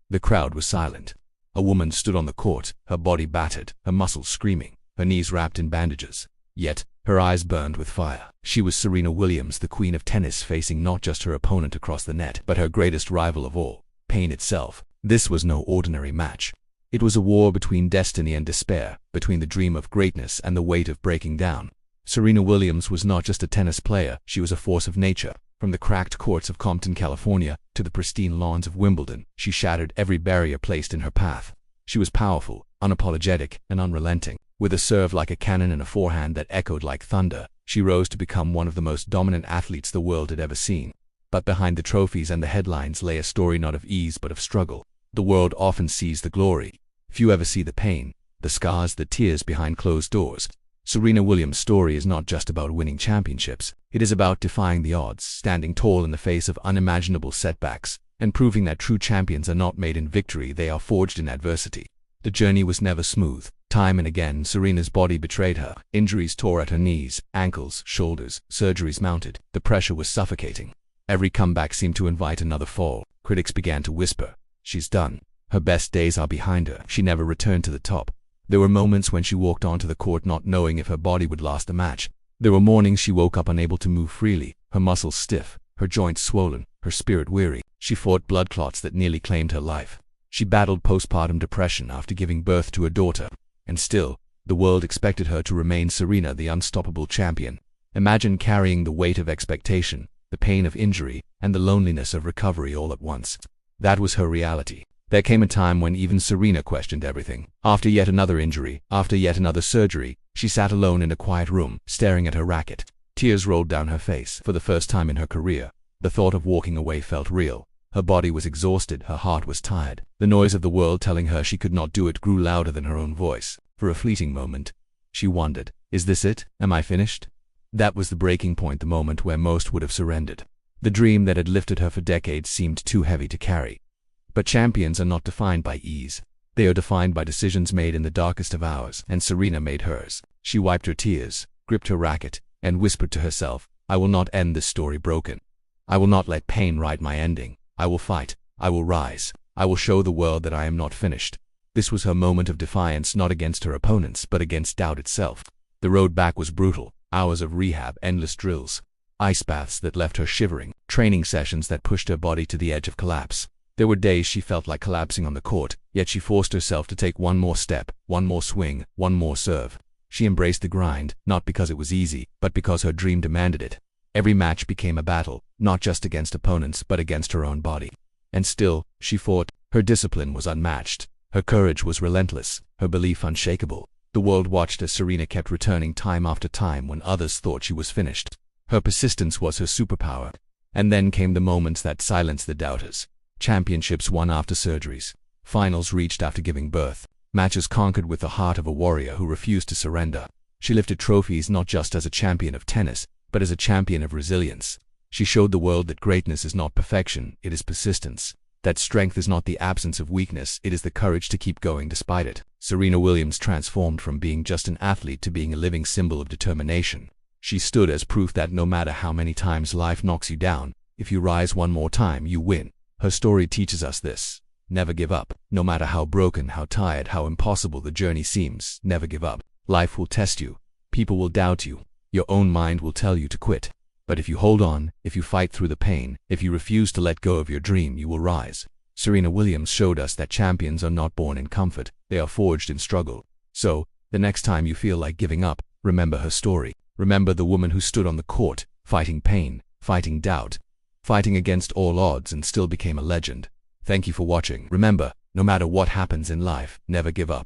The crowd was silent. A woman stood on the court, her body battered, her muscles screaming, her knees wrapped in bandages. Yet, her eyes burned with fire. She was Serena Williams, the queen of tennis, facing not just her opponent across the net, but her greatest rival of all, pain itself. This was no ordinary match. It was a war between destiny and despair, between the dream of greatness and the weight of breaking down. Serena Williams was not just a tennis player, she was a force of nature. From the cracked courts of Compton, California, to the pristine lawns of Wimbledon, she shattered every barrier placed in her path. She was powerful, unapologetic, and unrelenting. With a serve like a cannon and a forehand that echoed like thunder, she rose to become one of the most dominant athletes the world had ever seen. But behind the trophies and the headlines lay a story not of ease but of struggle. The world often sees the glory. Few ever see the pain, the scars, the tears behind closed doors. Serena Williams' story is not just about winning championships. It is about defying the odds, standing tall in the face of unimaginable setbacks, and proving that true champions are not made in victory, they are forged in adversity. The journey was never smooth. Time and again, Serena's body betrayed her. Injuries tore at her knees, ankles, shoulders, surgeries mounted. The pressure was suffocating. Every comeback seemed to invite another fall. Critics began to whisper, "She's done. Her best days are behind her." She never returned to the top. There were moments when she walked onto the court not knowing if her body would last the match. There were mornings she woke up unable to move freely, her muscles stiff, her joints swollen, her spirit weary. She fought blood clots that nearly claimed her life. She battled postpartum depression after giving birth to a daughter. And still, the world expected her to remain Serena, the unstoppable champion. Imagine carrying the weight of expectation, the pain of injury, and the loneliness of recovery all at once. That was her reality. There came a time when even Serena questioned everything. After yet another injury, after yet another surgery, she sat alone in a quiet room, staring at her racket. Tears rolled down her face. For the first time in her career, the thought of walking away felt real. Her body was exhausted, her heart was tired. The noise of the world telling her she could not do it grew louder than her own voice. For a fleeting moment, she wondered, is this it? Am I finished? That was the breaking point, the moment where most would have surrendered. The dream that had lifted her for decades seemed too heavy to carry. But champions are not defined by ease. They are defined by decisions made in the darkest of hours, and Serena made hers. She wiped her tears, gripped her racket, and whispered to herself, "I will not end this story broken. I will not let pain write my ending. I will fight. I will rise. I will show the world that I am not finished." This was her moment of defiance, not against her opponents, but against doubt itself. The road back was brutal. Hours of rehab, endless drills, ice baths that left her shivering, training sessions that pushed her body to the edge of collapse. There were days she felt like collapsing on the court, yet she forced herself to take one more step, one more swing, one more serve. She embraced the grind, not because it was easy, but because her dream demanded it. Every match became a battle, not just against opponents, but against her own body. And still, she fought. Her discipline was unmatched. Her courage was relentless, her belief unshakable. The world watched as Serena kept returning time after time when others thought she was finished. Her persistence was her superpower. And then came the moments that silenced the doubters. Championships won after surgeries. Finals reached after giving birth. Matches conquered with the heart of a warrior who refused to surrender. She lifted trophies not just as a champion of tennis, but as a champion of resilience. She showed the world that greatness is not perfection, it is persistence. That strength is not the absence of weakness, it is the courage to keep going despite it. Serena Williams transformed from being just an athlete to being a living symbol of determination. She stood as proof that no matter how many times life knocks you down, if you rise one more time, you win. Her story teaches us this: never give up. No matter how broken, how tired, how impossible the journey seems, never give up. Life will test you. People will doubt you. Your own mind will tell you to quit. But if you hold on, if you fight through the pain, if you refuse to let go of your dream, you will rise. Serena Williams showed us that champions are not born in comfort, they are forged in struggle. So, the next time you feel like giving up, remember her story. Remember the woman who stood on the court, fighting pain, fighting doubt, fighting against all odds, and still became a legend. Thank you for watching. Remember, no matter what happens in life, never give up.